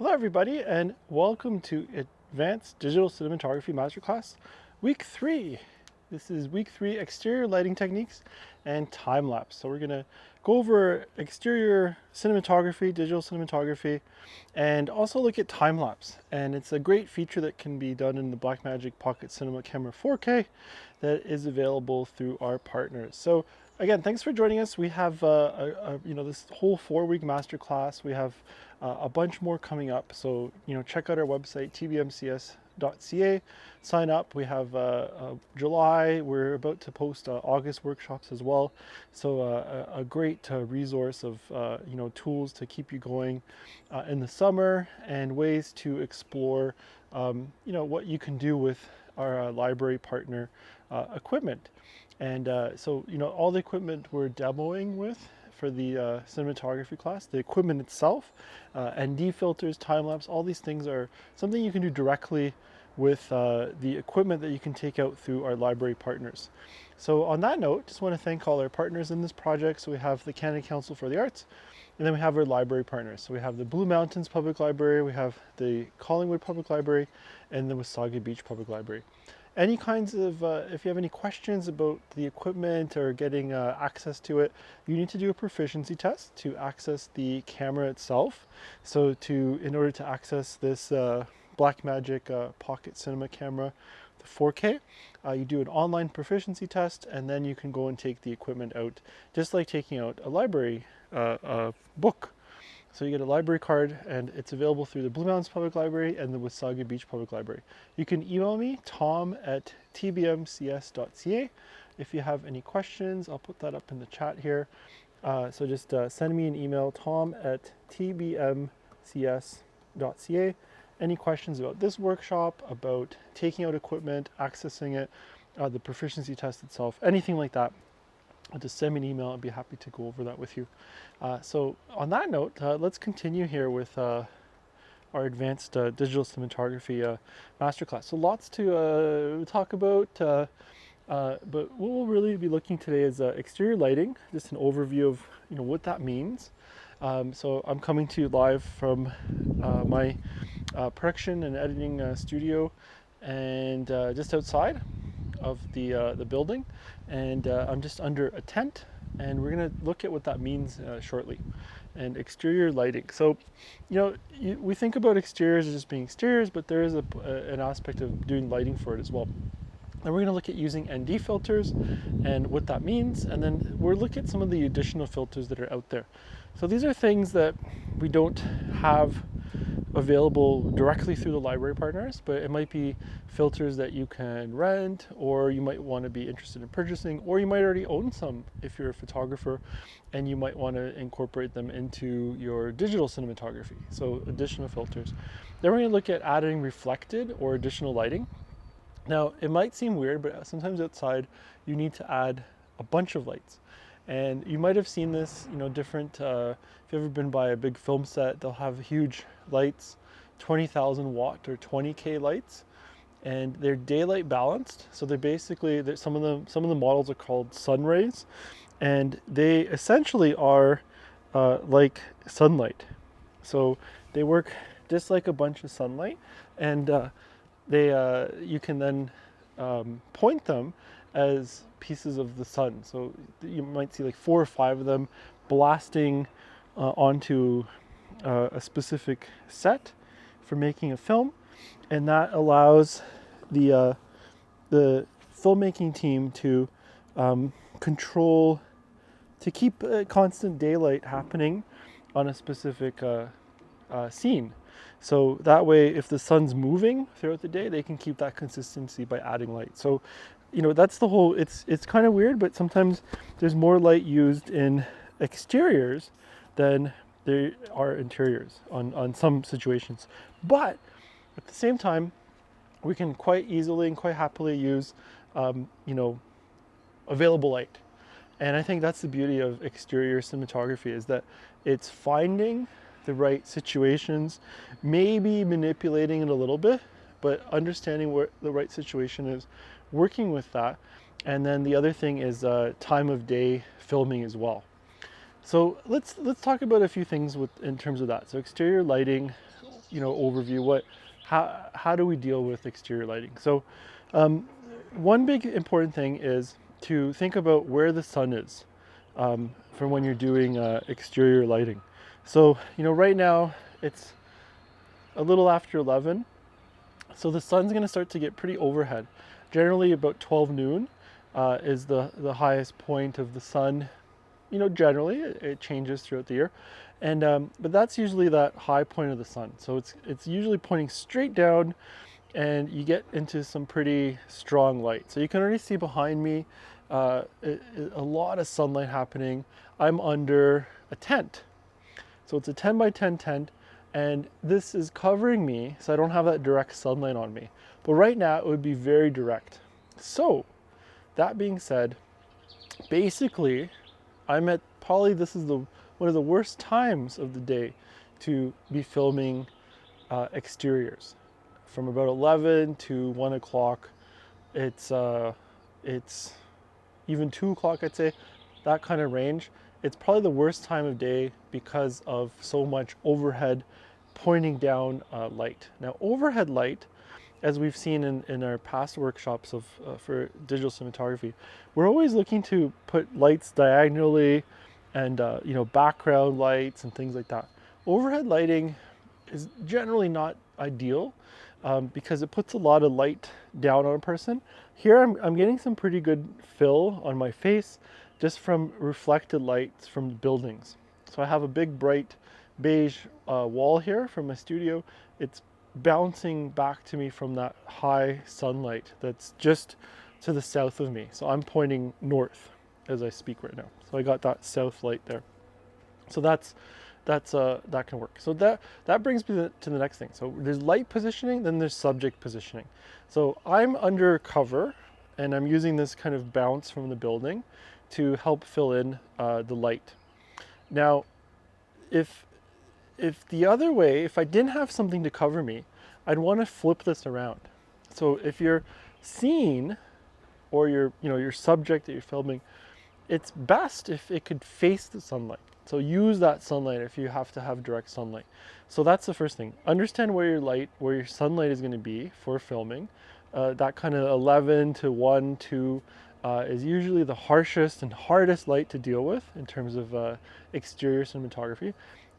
Hello everybody and welcome to Advanced Digital Cinematography Masterclass Week 3. This is Week 3 exterior lighting techniques and time-lapse. So we're going to go over exterior cinematography, digital cinematography, and also look at time-lapse. And it's a great feature that can be done in the Blackmagic Pocket Cinema Camera 4K that is available through our partners. So again, thanks for joining us. We have this whole 4-week masterclass. We have a bunch more coming up. So check out our website tbmcs.ca. Sign up. We have July. We're about to post August workshops as well. So a great resource of tools to keep you going in the summer and ways to explore what you can do with our library partner equipment. And all the equipment we're demoing with for the cinematography class, the equipment itself, ND filters, time-lapse, all these things are something you can do directly with the equipment that you can take out through our library partners. So on that note, just want to thank all our partners in this project. So we have the Canada Council for the Arts, and then we have our library partners. So we have the Blue Mountains Public Library, we have the Collingwood Public Library, and the Wasaga Beach Public Library. Any kinds of, if you have any questions about the equipment or getting access to it, you need to do a proficiency test to access the camera itself. So in order to access this Blackmagic Pocket Cinema Camera, the 4K, you do an online proficiency test, and then you can go and take the equipment out, just like taking out a library book. So you get a library card, and it's available through the Blue Mountains Public Library and the Wasaga Beach Public Library. You can email me, tom@tbmcs.ca. If you have any questions, I'll put that up in the chat here. So just send me an email, tom@tbmcs.ca. Any questions about this workshop, about taking out equipment, accessing it, the proficiency test itself, anything like that, just send me an email. I'd be happy to go over that with you. So on that note, let's continue here with our advanced digital cinematography masterclass. So lots to talk about, but what we'll really be looking today is exterior lighting, just an overview of what that means. So I'm coming to you live from my production and editing studio, and just outside of the building, and I'm just under a tent, and we're going to look at what that means shortly. And exterior lighting. So, we think about exteriors as just being exteriors, but there is an aspect of doing lighting for it as well. And we're going to look at using ND filters and what that means, and then we'll look at some of the additional filters that are out there. So these are things that we don't have available directly through the library partners, but it might be filters that you can rent, or you might want to be interested in purchasing, or you might already own some if you're a photographer and you might want to incorporate them into your digital cinematography. So additional filters. Then we're going to look at adding reflected or additional lighting. Now, it might seem weird, but sometimes outside you need to add a bunch of lights. And you might have seen this, different, if you've ever been by a big film set, they'll have huge lights, 20,000 watt or 20K lights, and they're daylight balanced. So they're basically, some of the models are called sun rays, and they essentially are like sunlight. So they work just like a bunch of sunlight, and you can then point them as pieces of the sun. So you might see like 4 or 5 of them blasting onto a specific set for making a film, and that allows the filmmaking team to control, to keep constant daylight happening on a specific scene. So that way, if the sun's moving throughout the day, they can keep that consistency by adding light. So, that's the whole, it's kind of weird, but sometimes there's more light used in exteriors than there are interiors on some situations. But at the same time, we can quite easily and quite happily use, available light. And I think that's the beauty of exterior cinematography, is that it's finding the right situations, maybe manipulating it a little bit, but understanding where the right situation is, working with that. And then the other thing is time of day filming as well. So let's talk about a few things in terms of that. So exterior lighting, overview. How do we deal with exterior lighting? So one big important thing is to think about where the sun is from when you're doing exterior lighting. So right now it's a little after 11, so the sun's going to start to get pretty overhead. Generally about 12 noon is the highest point of the sun. Generally it changes throughout the year, and but that's usually that high point of the sun. So it's usually pointing straight down, and you get into some pretty strong light. So you can already see behind me a lot of sunlight happening. I'm under a tent, so it's a 10 by 10 tent, and this is covering me, so I don't have that direct sunlight on me. But right now it would be very direct. So that being said, basically I'm at probably, this is one of the worst times of the day to be filming exteriors. From about 11 to 1 o'clock, it's even 2 o'clock, I'd say, that kind of range. It's probably the worst time of day because of so much overhead pointing down light. Now, overhead light, as we've seen in our past workshops for digital cinematography, we're always looking to put lights diagonally and background lights and things like that. Overhead lighting is generally not ideal because it puts a lot of light down on a person. Here I'm getting some pretty good fill on my face just from reflected lights from the buildings. So I have a big bright beige wall here from my studio. It's bouncing back to me from that high sunlight that's just to the south of me. So I'm pointing north as I speak right now. So I got that south light there. So that can work. So that brings me to the next thing. So there's light positioning, then there's subject positioning. So I'm under cover, and I'm using this kind of bounce from the building to help fill in the light. Now, if the other way, if I didn't have something to cover me, I'd want to flip this around. So if you're scene or your subject that you're filming, it's best if it could face the sunlight. So use that sunlight if you have to have direct sunlight. So that's the first thing. Understand where your sunlight is going to be for filming. That kind of 11 to 1, 2 is usually the harshest and hardest light to deal with in terms of exterior cinematography.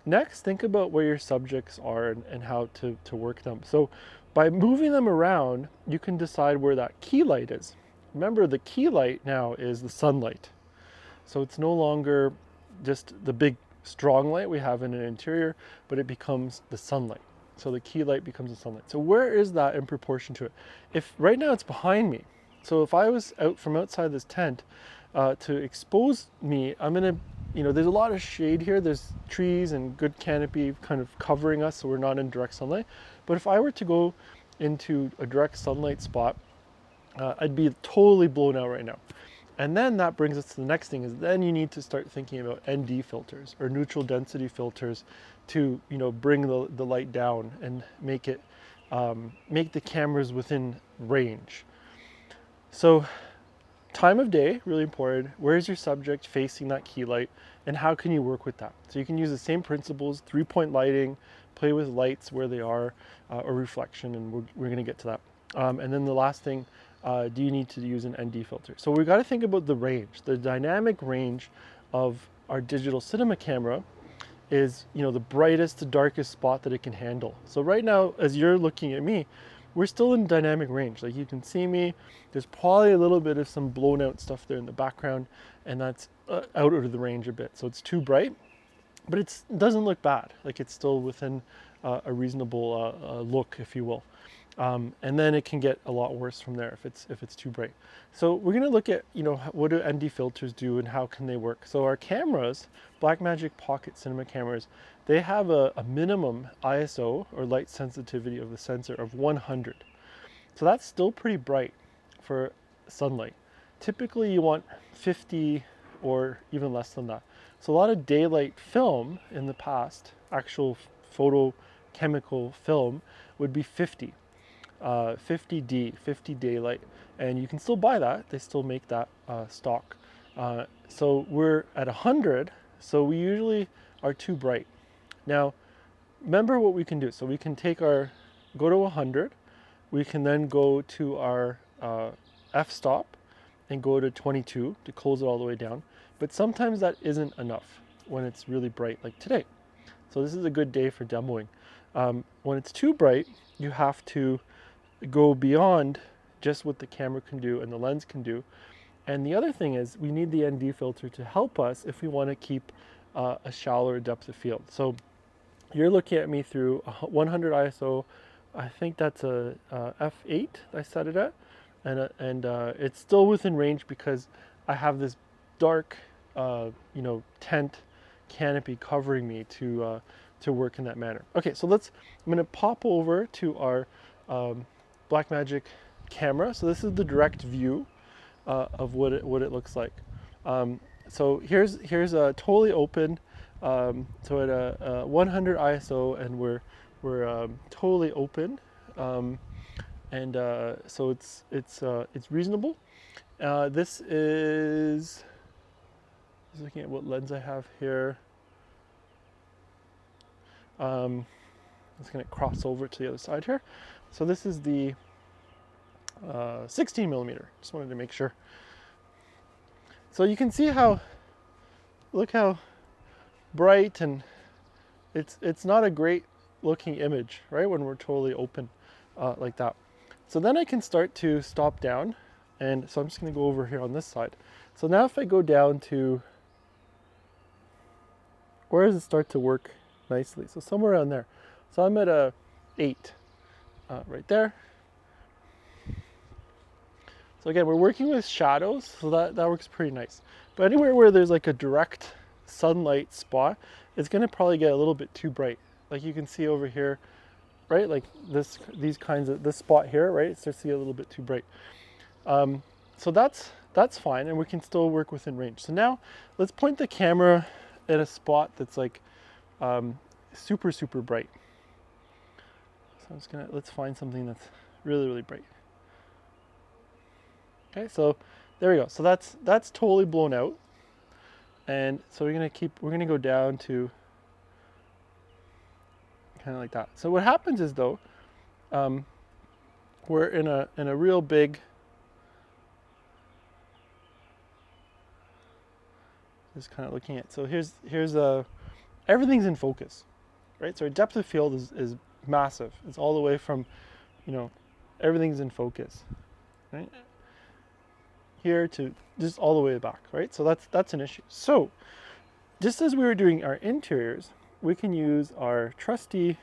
Next, think about where your subjects are and how to work them. So by moving them around, you can decide where that key light is. Remember, the key light now is the sunlight. So it's no longer just the big strong light we have in an interior, but it becomes the sunlight. So the key light becomes the sunlight. So where is that in proportion to it? If right now it's behind me, so if I was out from outside this tent to expose me, I'm gonna, there's a lot of shade here. There's trees and good canopy kind of covering us, so we're not in direct sunlight. But if I were to go into a direct sunlight spot, I'd be totally blown out right now. And then that brings us to the next thing, is then you need to start thinking about ND filters or neutral density filters to bring the light down and make the cameras within range. So time of day, really important. Where's your subject facing that key light, and how can you work with that? So you can use the same principles, 3-point lighting, play with lights where they are, or reflection, and we're going to get to that. And then the last thing, do you need to use an ND filter? So we've got to think about the range. The dynamic range of our digital cinema camera is the brightest to darkest spot that it can handle. So right now, as you're looking at me, we're still in dynamic range. Like, you can see me, there's probably a little bit of some blown out stuff there in the background, and that's out of the range a bit. So it's too bright, but it doesn't look bad. Like, it's still within a reasonable look, if you will. And then it can get a lot worse from there if it's too bright. So we're going to look at what do ND filters do and how can they work. So our cameras, Blackmagic Pocket Cinema cameras, they have a minimum ISO or light sensitivity of the sensor of 100. So that's still pretty bright for sunlight. Typically you want 50 or even less than that. So a lot of daylight film in the past, actual photochemical film, would be 50. 50D, 50 daylight, and you can still buy that. They still make that stock. So we're at 100, so we usually are too bright. Now, remember what we can do. So we can go to 100. We can then go to our f-stop and go to 22 to close it all the way down. But sometimes that isn't enough when it's really bright, like today. So this is a good day for demoing. When it's too bright, you have to go beyond just what the camera can do and the lens can do. And the other thing is we need the ND filter to help us if we want to keep a shallower depth of field. So you're looking at me through 100 ISO. I think that's a f8 I set it at, and it's still within range because I have this dark, tent canopy covering me to work in that manner. Okay, so I'm going to pop over to our Blackmagic camera. So this is the direct view of what it looks like. So here's a totally open. So at a 100 ISO, and we're totally open, and so it's reasonable. This is just looking at what lens I have here. I'm just going to cross over to the other side here. So this is the 16 millimeter. Just wanted to make sure. So you can see look how bright, and it's not a great looking image, right, when we're totally open like that. So then I can start to stop down, and so I'm just going to go over here on this side. So now if I go down to, where does it start to work nicely? So somewhere around there. So I'm at a 8 right there. So again, we're working with shadows, so that works pretty nice. But anywhere where there's like a direct sunlight spot, it's going to probably get a little bit too bright. Like you can see over here, right? Like this spot here, right? It starts to get a little bit too bright. So that's fine, and we can still work within range. So now let's point the camera at a spot that's like super, super bright. So let's find something that's really, really bright. Okay, so there we go. So that's totally blown out. And so we're gonna go down to kind of like that. So what happens is though, we're in a real big, just kind of looking at, so here's everything's in focus, right? So our depth of field is massive. It's all the way from, everything's in focus, right? Here to just all the way back, right? So that's an issue. So just as we were doing our interiors, we can use our trusty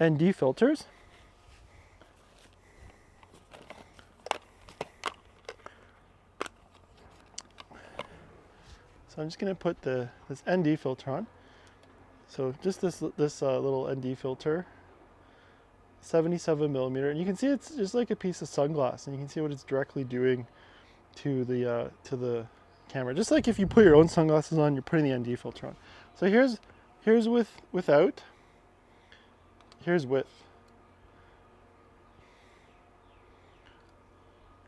ND filters. So I'm just going to put this ND filter on. So just this little ND filter, 77 millimeter, and you can see it's just like a piece of sunglass, and you can see what it's directly doing to the camera. Just like if you put your own sunglasses on, you're putting the ND filter on. So here's without, here's with.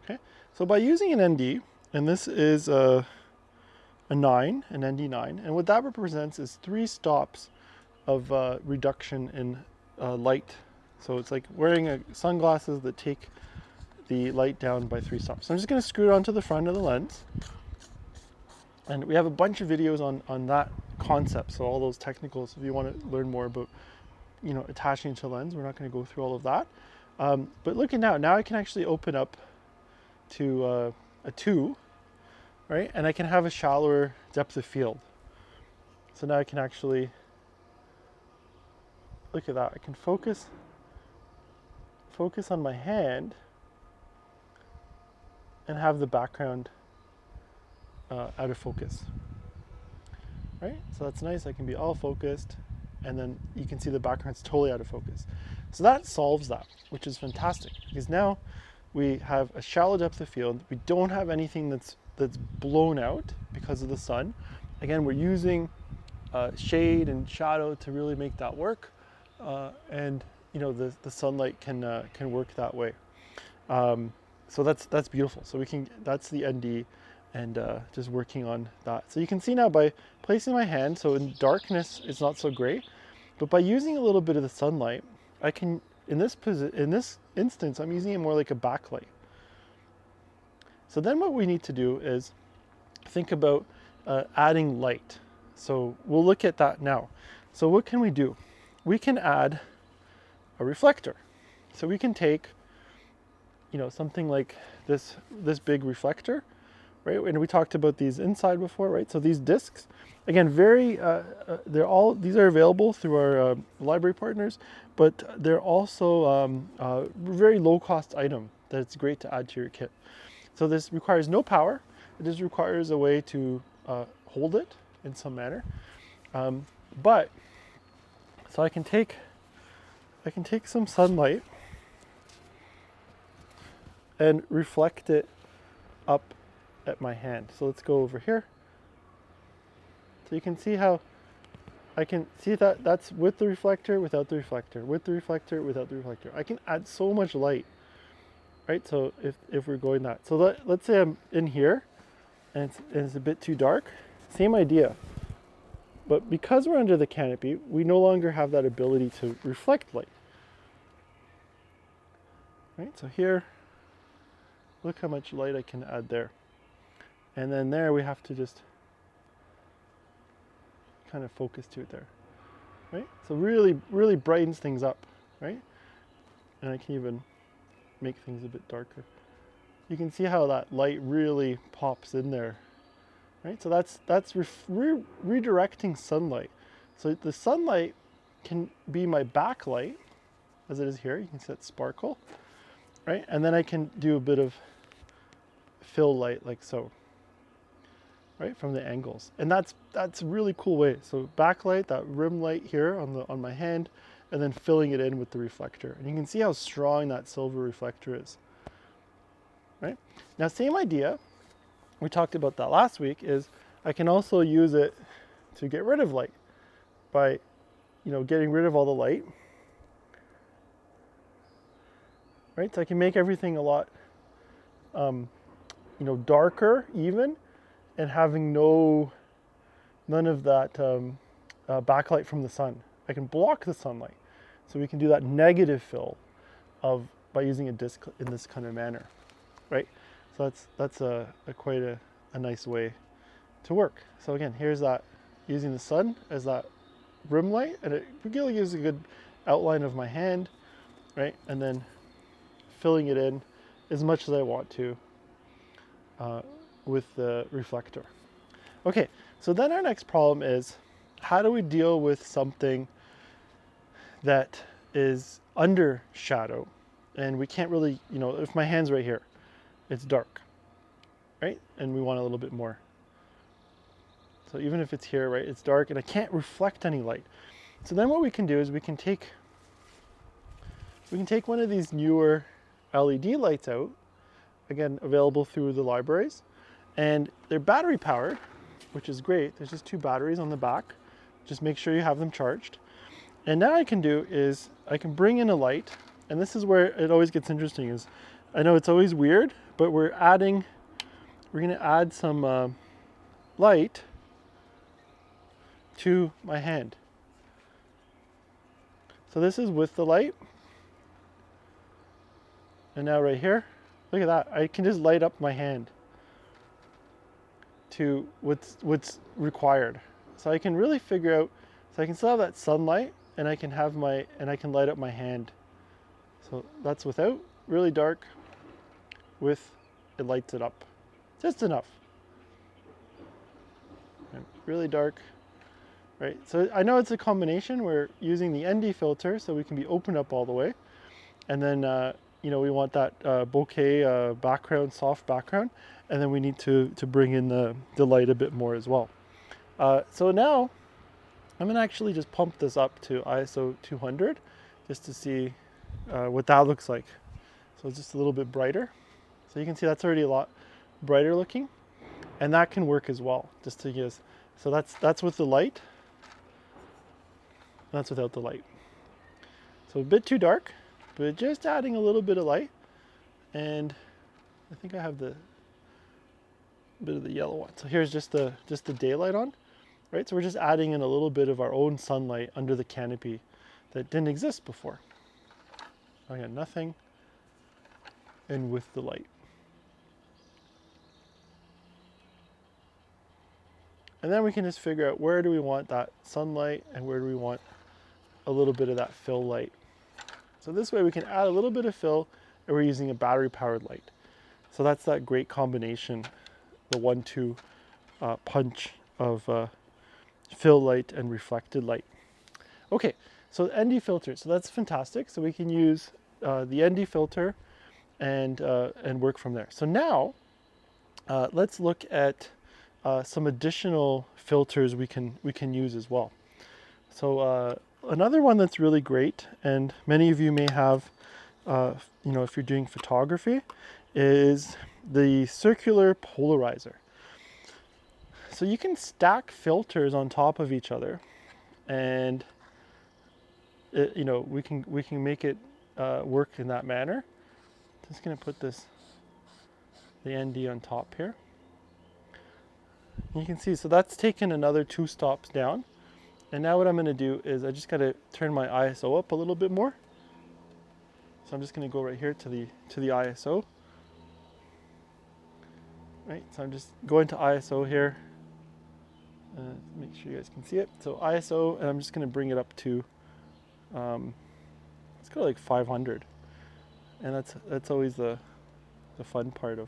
Okay, so by using an ND, and this is a 9, an ND 9, and what that represents is 3 stops of reduction in light. So it's like wearing sunglasses that take the light down by 3 stops. So I'm just going to screw it onto the front of the lens. And we have a bunch of videos on that concept, so all those technicals, if you want to learn more about, attaching to a lens. We're not going to go through all of that. But look at now I can actually open up to a 2, right? And I can have a shallower depth of field. So now I can actually, look at that. I can focus on my hand and have the background out of focus, right? So that's nice. I can be all focused, and then you can see the background's totally out of focus. So that solves that, which is fantastic, because now we have a shallow depth of field. We don't have anything that's blown out because of the sun. Again, we're using shade and shadow to really make that work, and the sunlight can work that way. So that's beautiful. So that's the ND, and just working on that. So you can see now by placing my hand, so in darkness it's not so great, But by using a little bit of the sunlight, I can, in this instance, I'm using it more like a backlight. So then what we need to do is think about adding light. So we'll look at that now. So what can we do? We can add a reflector. So we can take, something like this big reflector, right? And we talked about these inside before, right? So these discs, again, these are available through our library partners, but they're also a very low cost item that it's great to add to your kit. So this requires no power. It just requires a way to hold it in some manner. So I can take some sunlight and reflect it up at my hand. So let's go over here. So you can see how I can see that's with the reflector, without the reflector, with the reflector, without the reflector. I can add so much light, right? So if we're going that. So let's say I'm in here and it's a bit too dark. Same idea. But because we're under the canopy, we no longer have that ability to reflect light. Right, so here, look how much light I can add there. And then there we have to just kind of focus to it there. Right? So really, really brightens things up, right? And I can even make things a bit darker. You can see how that light really pops in there. Right? So that's redirecting sunlight. So the sunlight can be my backlight, as it is here. You can see that sparkle, right? And then I can do a bit of fill light like so, right, from the angles. And that's a really cool way. So backlight, that rim light here on my hand, and then filling it in with the reflector. And you can see how strong that silver reflector is, right? Now, same idea. We talked about that last week, is I can also use it to get rid of light by, getting rid of all the light, right? So I can make everything a lot, darker even, and having none of that backlight from the sun. I can block the sunlight. So we can do that negative fill by using a disc in this kind of manner, right? So that's quite a nice way to work. So again, here's that, using the sun as that rim light, and it really gives a good outline of my hand, right? And then filling it in as much as I want to with the reflector. Okay, so then our next problem is, how do we deal with something that is under shadow and we can't really, if my hand's right here, it's dark, right? And we want a little bit more. So even if it's here, right, it's dark and I can't reflect any light. So then what we can do is we can take one of these newer LED lights out, again, available through the libraries, and they're battery powered, which is great. There's just 2 batteries on the back. Just make sure you have them charged. And now I can do is I can bring in a light, and this is where it always gets interesting. Is I know it's always weird, but we're going to add some light to my hand. So this is with the light. And now right here, look at that. I can just light up my hand to what's required. So I can really figure out, so I can still have that sunlight, and I can light up my hand. So that's without, really dark, with, it lights it up. Just enough. And really dark, right? So I know it's a combination. We're using the ND filter, so we can be opened up all the way. And then, we want that bokeh background, soft background. And then we need to bring in the light a bit more as well. So now I'm gonna actually just pump this up to ISO 200 just to see what that looks like. So it's just a little bit brighter. So you can see that's already a lot brighter looking, and that can work as well. Just to use, so that's with the light. That's without the light. So a bit too dark, but just adding a little bit of light. And I think I have the bit of the yellow one. So here's just the daylight on. right? So we're just adding in a little bit of our own sunlight under the canopy that didn't exist before. Again, nothing, and with the light. And then we can just figure out where do we want that sunlight and where do we want a little bit of that fill light. So this way we can add a little bit of fill, and we're using a battery powered light. So that's that great combination, the 1-2 punch of fill light and reflected light. Okay, so ND filter, so that's fantastic. So we can use the ND filter and work from there. So now let's look at some additional filters we can use as well. So another one that's really great, and many of you may have, you know, if you're doing photography, is the circular polarizer. So you can stack filters on top of each other, and you know, we can make it work in that manner. Just gonna put the ND on top here. You can see, so that's taken another 2 stops down. And now what I'm going to do is I just got to turn my ISO up a little bit more. So I'm just going to go right here to the ISO. Right, so I'm just going to ISO here. Make sure you guys can see it. So ISO, and I'm just going to bring it up to, let's go like 500. And that's always the fun part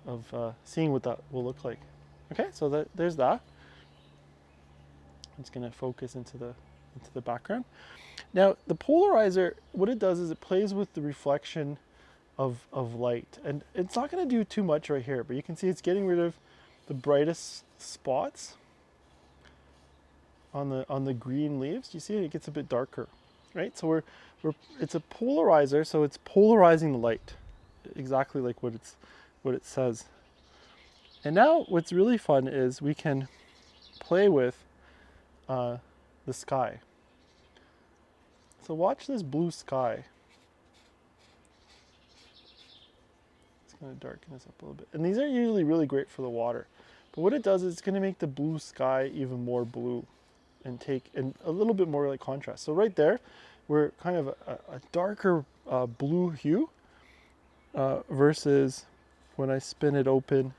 of seeing what that will look like. Okay, so there's that. I'm just going to focus into the background. Now the polarizer, what it does is it plays with the reflection of light, and it's not going to do too much right here, but you can see it's getting rid of the brightest spots on the green leaves. You see it gets a bit darker, right? So it's a polarizer, so it's polarizing the light, exactly like what it says. And now what's really fun is we can play with the sky. So watch this blue sky. It's going to darken this up a little bit. And these are usually really great for the water. But what it does is it's going to make the blue sky even more blue and take a little bit more like contrast. So right there, we're kind of a darker blue hue versus when I spin it open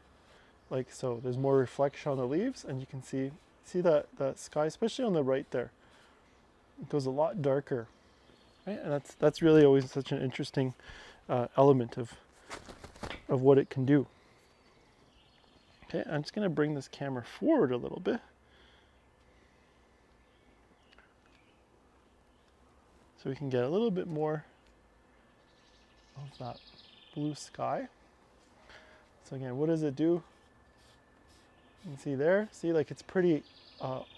like so. There's more reflection on the leaves, and you can see that sky, especially on the right there. It goes a lot darker, right? And that's really always such an interesting element of what it can do. Okay, I'm just going to bring this camera forward a little bit, so we can get a little bit more of that blue sky. So again, what does it do? You can see there, see, like it's pretty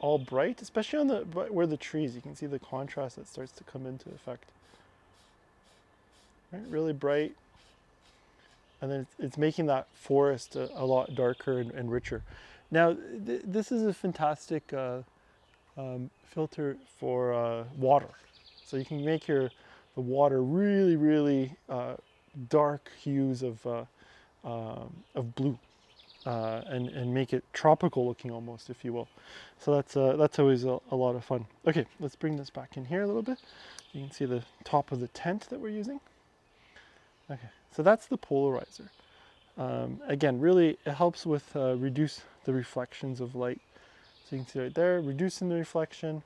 all bright, especially on where the trees, you can see the contrast that starts to come into effect. Right, really bright, and then it's making that forest a lot darker and richer. Now, this is a fantastic filter for water. So you can make the water really, really dark hues of blue. And make it tropical looking almost, if you will. So that's always a lot of fun. Okay, let's bring this back in here a little bit. You can see the top of the tent that we're using. Okay, so that's the polarizer. Again, really it helps with reduce the reflections of light. So you can see right there, reducing the reflection,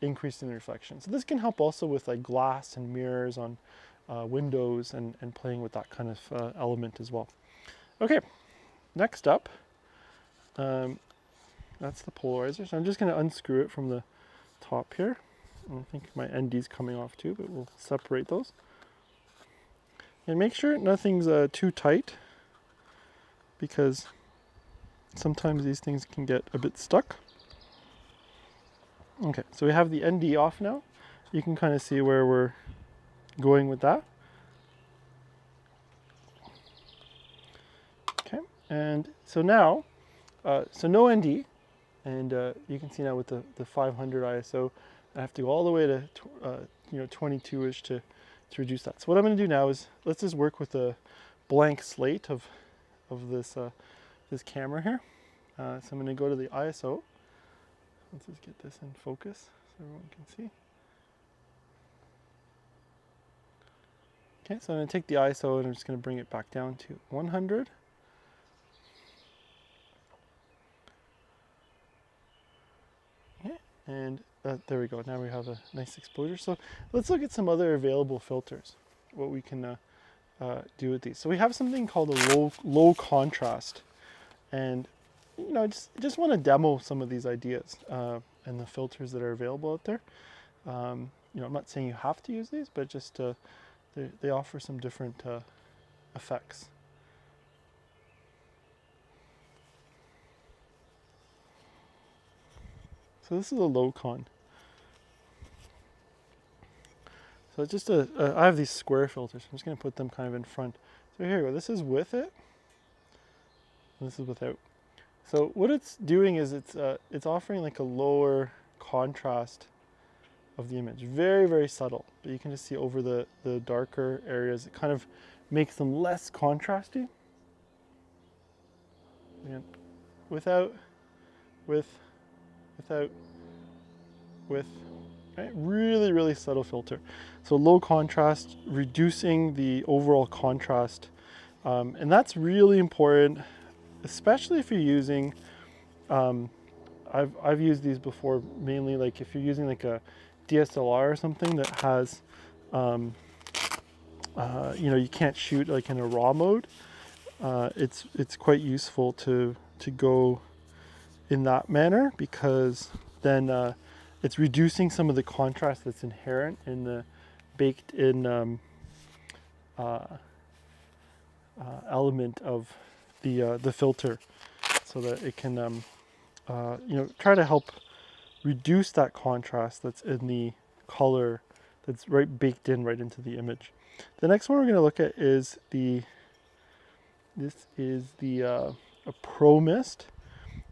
increasing the reflection. So this can help also with like glass and mirrors on windows and playing with that kind of element as well. Okay. Next up, that's the polarizer. So I'm just going to unscrew it from the top here. I think my ND's coming off too, but we'll separate those. And make sure nothing's too tight, because sometimes these things can get a bit stuck. Okay, so we have the ND off now. You can kind of see where we're going with that. And so now, so no ND, and you can see now with the 500 ISO, I have to go all the way to 22-ish to reduce that. So what I'm going to do now is let's just work with a blank slate of this camera here. So I'm going to go to the ISO, Let's just get this in focus so everyone can see. Okay, so I'm going to take the ISO and I'm just going to bring it back down to 100. Okay, and there we go. Now we have a nice exposure. So let's look at some other available filters, what we can do with these. So we have something called a low contrast, and you know, just want to demo some of these ideas and the filters that are available out there. You know, I'm not saying you have to use these, but just they offer some different effects. So this is a low con. So it's just I have these square filters. I'm just going to put them kind of in front. So here we go. This is with it, and this is without. So what it's doing is it's offering like a lower contrast of the image. Very, very subtle, but you can just see over the darker areas. It kind of makes them less contrasty. Again, without, with, without, with. Right? Really, really subtle filter. So low contrast, reducing the overall contrast. And that's really important, especially if you're using, I've used these before, mainly like if you're using like a DSLR or something that has, you know, you can't shoot like in a RAW mode. It's quite useful to go in that manner, because then it's reducing some of the contrast that's inherent in the baked in element of the filter, so that it can you know, try to help reduce that contrast that's in the color that's baked in right into the image. The next one we're going to look at is this is the a Pro Mist.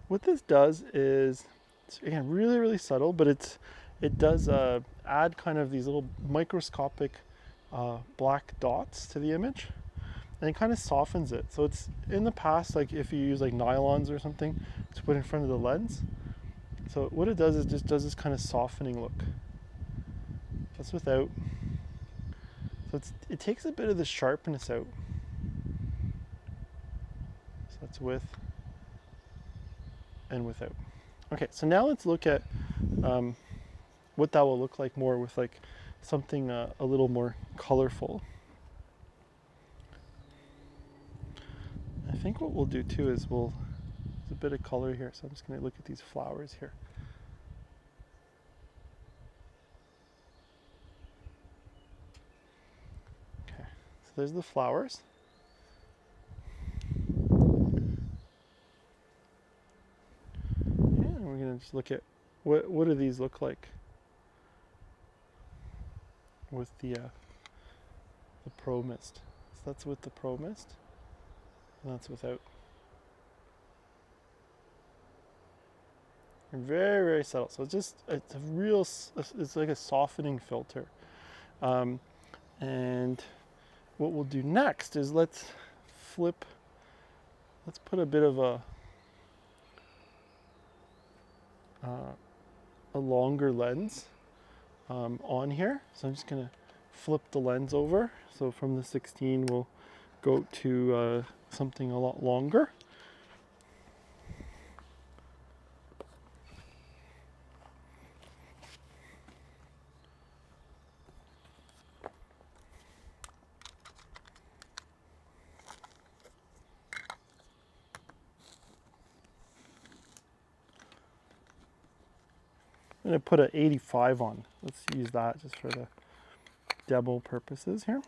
What this does is, it's, again, really, really subtle, but it does add kind of these little microscopic black dots to the image, and it kind of softens it. So it's, in the past, like if you use like nylons or something to put in front of the lens, so what it does is just does this kind of softening look. That's without. So it takes a bit of the sharpness out. So that's with and without. Okay, so now let's look at what that will look like more with like something a little more colorful. I think what we'll do too is there's a bit of color here, so I'm just going to look at these flowers here. Okay, so there's the flowers. And we're going to just look at what do these look like with the Pro Mist. So that's with the Pro Mist, and that's without. And very, very subtle. So it's a real, it's like a softening filter. And what we'll do next is let's put a bit of a longer lens on here. So I'm just gonna flip the lens over. So from the 16 we'll go to something a lot longer. I'm going to put an 85 on. Let's use that just for the demo purposes here.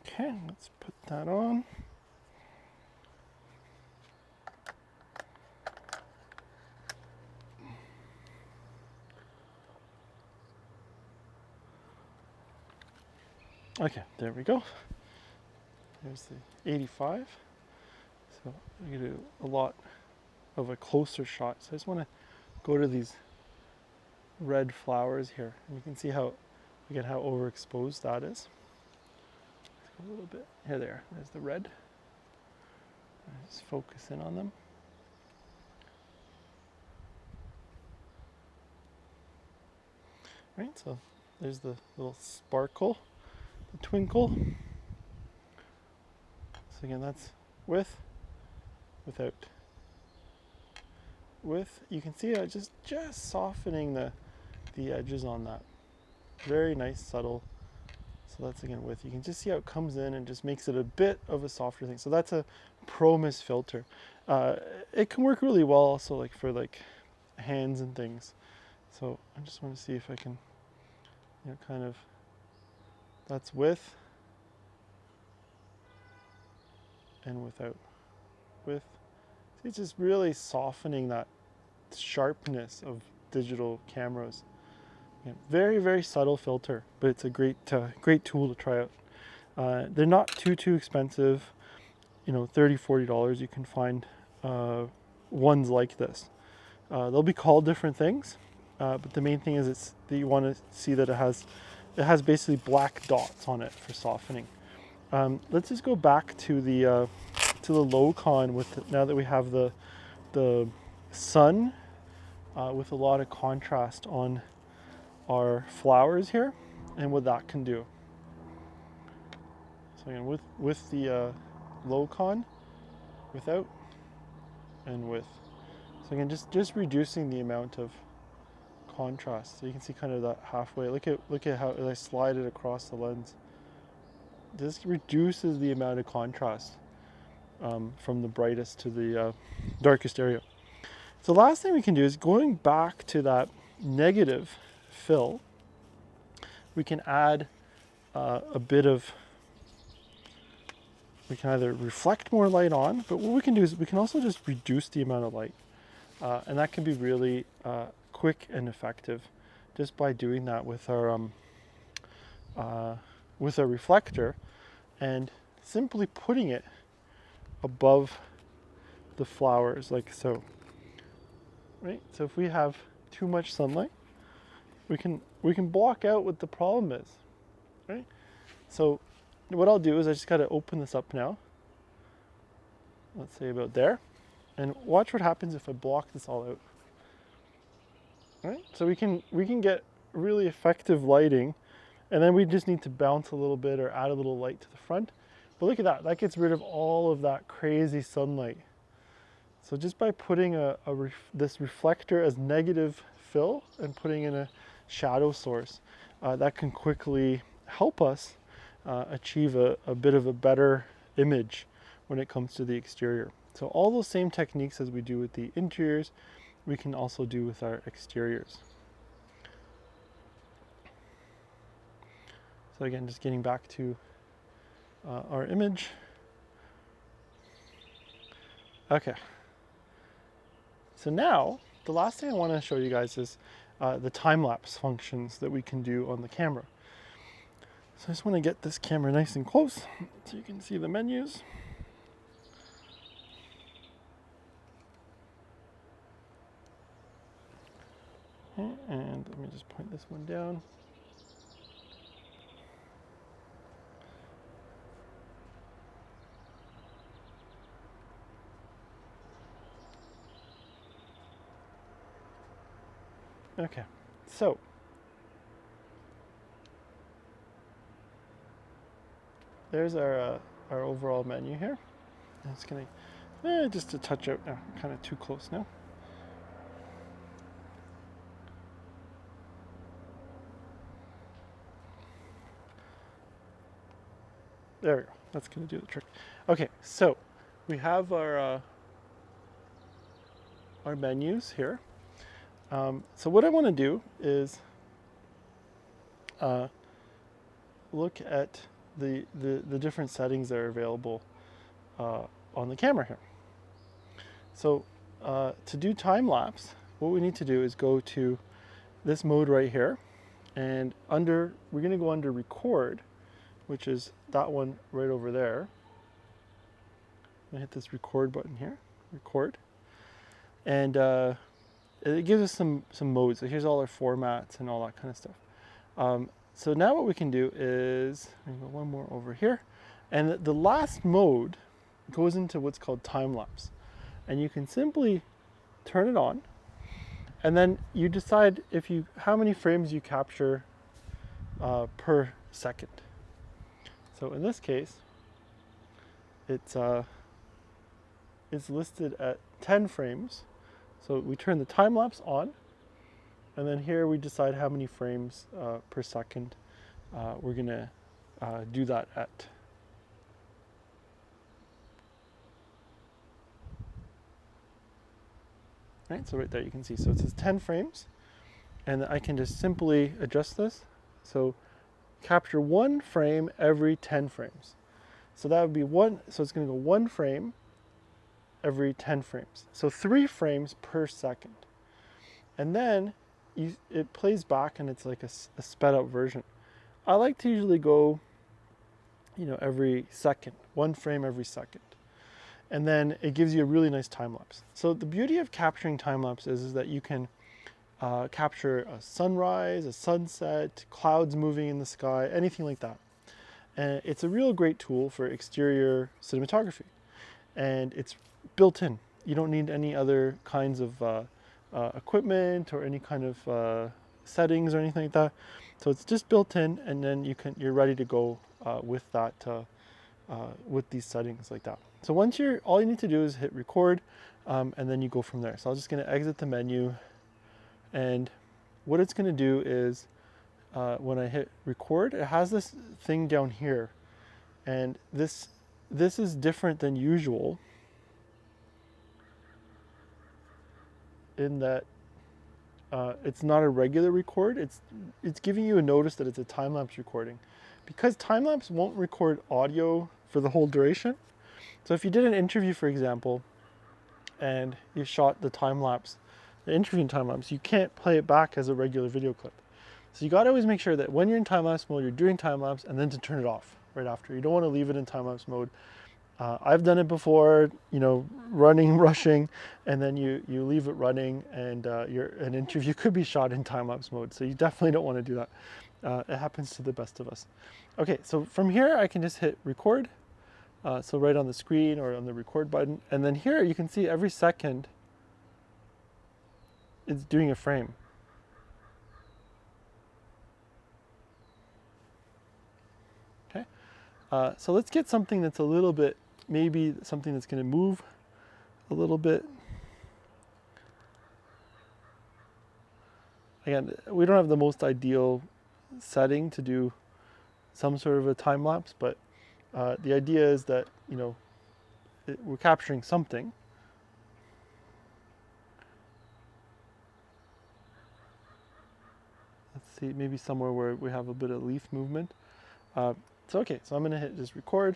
Okay, let's put that on. Okay, there we go. There's the 85. So I'm going to do a lot of a closer shot. So I just want to go to these red flowers here, and you can see how, again, how overexposed that is. A little bit here, there's the red. Just focus in on them. Right, so there's the little sparkle, the twinkle. So again, that's with, without. With, you can see just softening the edges on that. Very nice, subtle. So that's again with. You can just see how it comes in and just makes it a bit of a softer thing. So that's a Pro Mist filter. It can work really well also like for like hands and things. So I just want to see if I can, you know, kind of, that's with and without. With, it's just really softening that sharpness of digital cameras. Yeah, very, very subtle filter, but it's a great tool to try out. They're not too expensive. You know, $30–40 you can find ones like this. They'll be called different things, but the main thing is that you want to see that it has basically black dots on it for softening. Let's just go back to the low con now that we have the sun with a lot of contrast on our flowers here, and what that can do. So again, with the low con, without, and with. So again, just reducing the amount of contrast. So you can see kind of that halfway. Look at how I slide it across the lens. This reduces the amount of contrast from the brightest to the darkest area. So the last thing we can do is going back to that negative fill, we can add a bit of, we can either reflect more light on, but what we can do is we can also just reduce the amount of light. And that can be really quick and effective just by doing that with our reflector and simply putting it above the flowers like so. Right? So if we have too much sunlight, we can block out what the problem is. Right? So what I'll do is I just gotta open this up now. Let's say about there. And watch what happens if I block this all out. Right? So we can get really effective lighting, and then we just need to bounce a little bit or add a little light to the front. But look at that, that gets rid of all of that crazy sunlight. So just by putting this reflector as negative fill and putting in a shadow source, that can quickly help us achieve a bit of a better image when it comes to the exterior. So all those same techniques as we do with the interiors, we can also do with our exteriors. So again, just getting back to our image. Okay. So now, the last thing I want to show you guys is the time-lapse functions that we can do on the camera. So I just want to get this camera nice and close so you can see the menus. Okay, and let me just point this one down. Okay, so there's our overall menu here. I'm just gonna just a touch out now, kind of too close now. There we go. That's going to do the trick. Okay, so we have our menus here. So what I want to do is look at the different settings that are available on the camera here. So to do time lapse, what we need to do is go to this mode right here, and we're going to go under record, which is that one right over there. I'm gonna hit this record button here, record, and it gives us some modes. So here's all our formats and all that kind of stuff. So now what we can do is, I'm gonna go one more over here, and the last mode goes into what's called time lapse. And you can simply turn it on, and then you decide how many frames you capture per second. So in this case, it's listed at 10 frames. So we turn the time lapse on, and then here we decide how many frames per second we're gonna do that at. Right, so right there you can see, so it says 10 frames, and I can just simply adjust this. So capture 1 frame every 10 frames. So that would be so it's gonna go 1 frame every 10 frames. So 3 frames per second. And then it plays back, and it's like a sped up version. I like to usually go, every second, 1 frame every second. And then it gives you a really nice time lapse. So the beauty of capturing time lapse is that you can capture a sunrise, a sunset, clouds moving in the sky, anything like that. And it's a real great tool for exterior cinematography. And it's built in. You don't need any other kinds of equipment or any kind of settings or anything like that. So it's just built in, and then you're ready to go with that, with these settings like that. So all you need to do is hit record, and then you go from there. So I'm just going to exit the menu, and what it's going to do is when I hit record, it has this thing down here, and this is different than usual in that it's not a regular record. It's giving you a notice that it's a time-lapse recording, because time-lapse won't record audio for the whole duration. So if you did an interview, for example, and you shot the interview time-lapse, you can't play it back as a regular video clip. So you got to always make sure that when you're in time-lapse mode, you're doing time-lapse, and then to turn it off right after. You don't want to leave it in time-lapse mode. I've done it before, running, rushing, and then you leave it running, and an interview could be shot in time-lapse mode. So you definitely don't want to do that. It happens to the best of us. Okay, so from here I can just hit record. So right on the screen or on the record button, and then here you can see every second it's doing a frame. Okay, so let's get something that's a little bit, maybe something that's going to move a little bit. Again, we don't have the most ideal setting to do some sort of a time lapse, but the idea is that we're capturing something. Let's see, maybe somewhere where we have a bit of leaf movement. So okay, so I'm going to hit just record.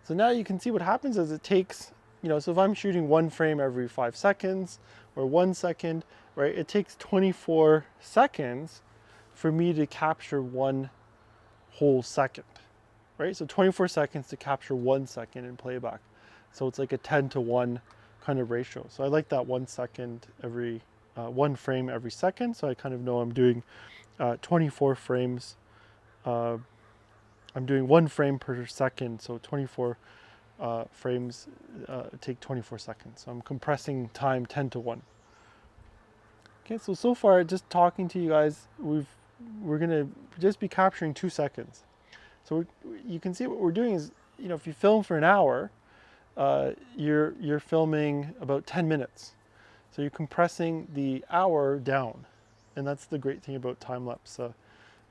So now you can see what happens is it takes, so if I'm shooting 1 frame every 5 seconds or 1 second, right, it takes 24 seconds for me to capture 1 whole second, right? So 24 seconds to capture 1 second in playback. So it's like a 10-to-1 kind of ratio. So I like that 1 second every, 1 frame every second. So I kind of know I'm doing 24 frames. I'm doing 1 frame per second. So 24 frames take 24 seconds. So I'm compressing time 10-to-1. Okay, so far, just talking to you guys, we're gonna just be capturing 2 seconds. So you can see what we're doing is, if you film for an hour, you're filming about 10 minutes. So you're compressing the hour down, and that's the great thing about time-lapse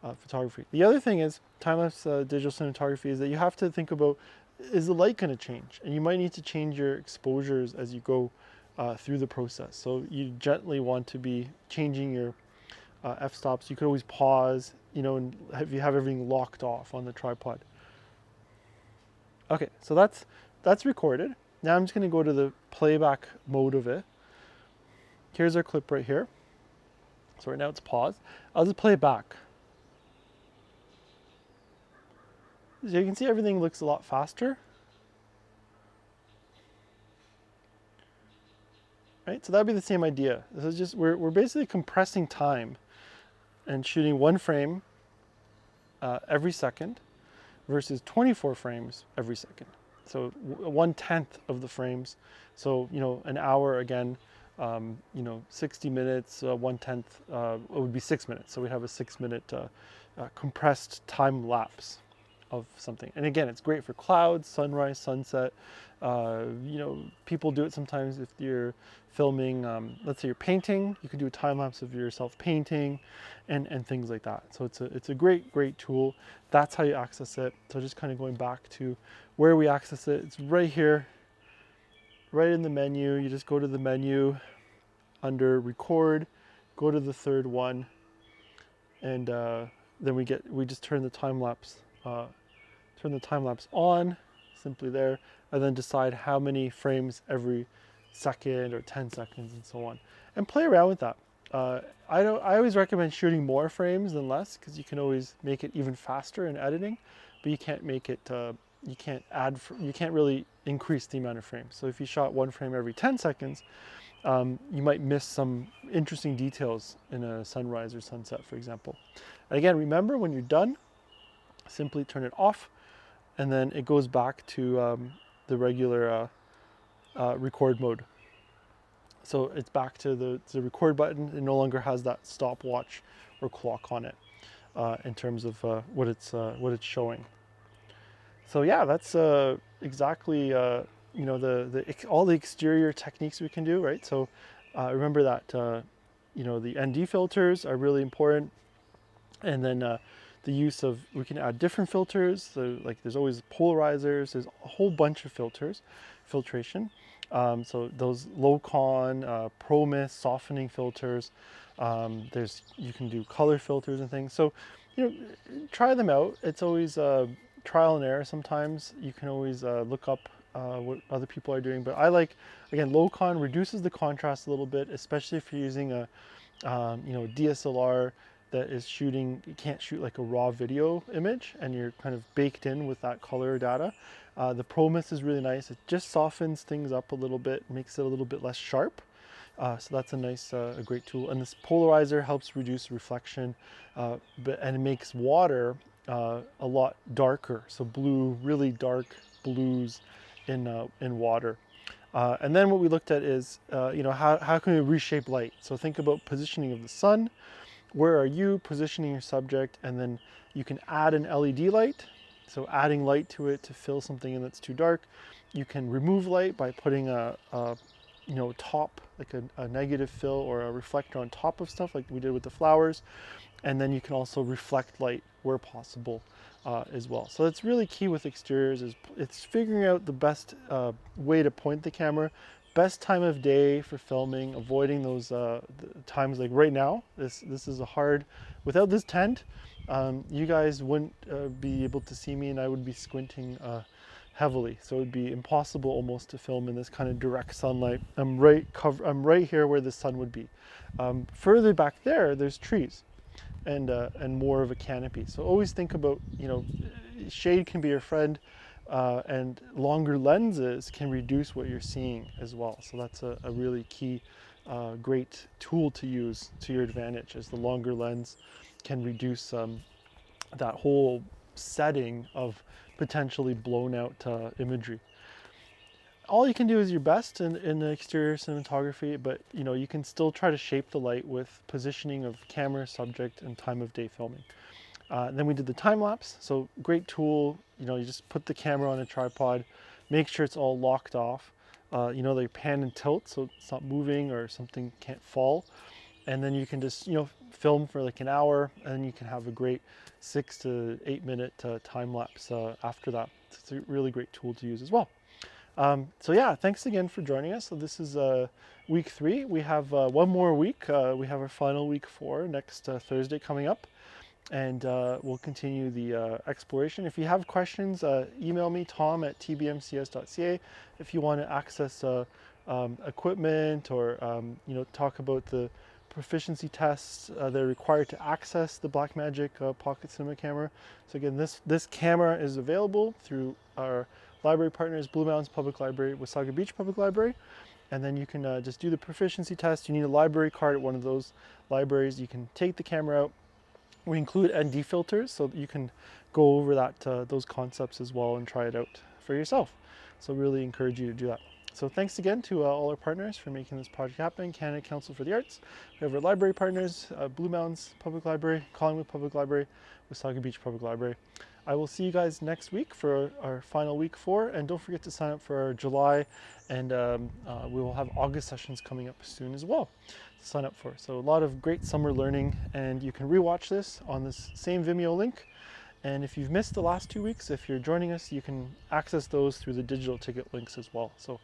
photography. The other thing is time-lapse digital cinematography is that you have to think about, is the light going to change? And you might need to change your exposures as you go through the process. So you gently want to be changing your f-stops. You could always pause, and if you have everything locked off on the tripod. Okay, so that's recorded. Now I'm just going to go to the playback mode of it. Here's our clip right here. So right now it's paused. I'll just play it back. So you can see everything looks a lot faster. Right? So that'd be the same idea. This is just, we're basically compressing time and shooting 1 frame every second. versus 24 frames every second. So 1/10 of the frames. So, an hour again, 60 minutes, 1/10, it would be 6 minutes. So we have a 6 minute compressed time lapse of something. And again, it's great for clouds, sunrise, sunset. People do it sometimes if you're filming, let's say you're painting, you can do a time lapse of yourself painting and things like that. So it's a great tool. That's how you access it. So just kind of going back to where we access it, it's right here, right in the menu. You just go to the menu under record, go to the third one, and then we just turn the time lapse on, simply there, and then decide how many frames every second or 10 seconds and so on, and play around with that. I always recommend shooting more frames than less, because you can always make it even faster in editing, but you can't make it you can't really increase the amount of frames. So if you shot one frame every 10 seconds, you might miss some interesting details in a sunrise or sunset, for example. Again, remember, when you're done, simply turn it off, and then it goes back to the regular record mode. So it's back to the record button. It no longer has that stopwatch or clock on it in terms of what it's showing. So yeah, that's exactly all the exterior techniques we can do, right? So remember that the ND filters are really important, and then the use of, we can add different filters. So like there's always polarizers, there's a whole bunch of filtration. So those low con, pro mist, softening filters. You can do color filters and things. So try them out. It's always trial and error. Sometimes you can always look up what other people are doing. But I like, again, low con reduces the contrast a little bit, especially if you're using a DSLR that is shooting, you can't shoot like a raw video image and you're kind of baked in with that color data. The Pro Mist is really nice. It just softens things up a little bit, makes it a little bit less sharp. So that's a nice, a great tool. And this polarizer helps reduce reflection, and it makes water a lot darker. So blue, really dark blues in water. And then what we looked at is, how can we reshape light? So think about positioning of the sun. Where are you positioning your subject? And then you can add an LED light. So adding light to it to fill something in that's too dark. You can remove light by putting a top, like a negative fill or a reflector on top of stuff like we did with the flowers. And then you can also reflect light where possible as well. So that's really key with exteriors, is it's figuring out the best way to point the camera, best time of day for filming, avoiding those times like right now. This is a hard, without this tent, you guys wouldn't be able to see me, and I would be squinting heavily. So it would be impossible almost to film in this kind of direct sunlight. I'm right here where the sun would be. Further back there's trees and more of a canopy. So always think about, shade can be your friend, and longer lenses can reduce what you're seeing as well. So that's a really key, great tool to use to your advantage, as the longer lens can reduce that whole setting of potentially blown out imagery. All you can do is your best in the exterior cinematography, but you can still try to shape the light with positioning of camera, subject, and time of day filming. Then we did the time lapse. So great tool. You just put the camera on a tripod, make sure it's all locked off. They pan and tilt so it's not moving or something can't fall. And then you can just film for like an hour, and then you can have a great 6 to 8 minute time lapse after that. It's a really great tool to use as well. So yeah, thanks again for joining us. So this is week 3. We have one more week. We have our final week 4 next Thursday coming up, and we'll continue the exploration. If you have questions, email me, tom@tbmcs.ca. If you want to access equipment or talk about the proficiency tests that are required to access the Blackmagic Pocket Cinema camera. So again, this camera is available through our library partners, Blue Mountains Public Library, Wasaga Beach Public Library. And then you can just do the proficiency test. You need a library card at one of those libraries. You can take the camera out, We include ND filters so that you can go over those concepts as well and try it out for yourself. So really encourage you to do that. So thanks again to all our partners for making this project happen. Canada Council for the Arts. We have our library partners, Blue Mountains Public Library, Collingwood Public Library, Wasaga Beach Public Library. I will see you guys next week for our final week 4, and don't forget to sign up for our July, and we will have August sessions coming up soon as well to sign up for. So a lot of great summer learning, and you can rewatch this on this same Vimeo link. And if you've missed the last 2 weeks, if you're joining us, you can access those through the digital ticket links as well. So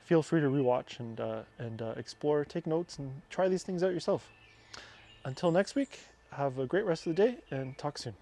feel free to rewatch and explore, take notes, and try these things out yourself. Until next week, have a great rest of the day, and talk soon.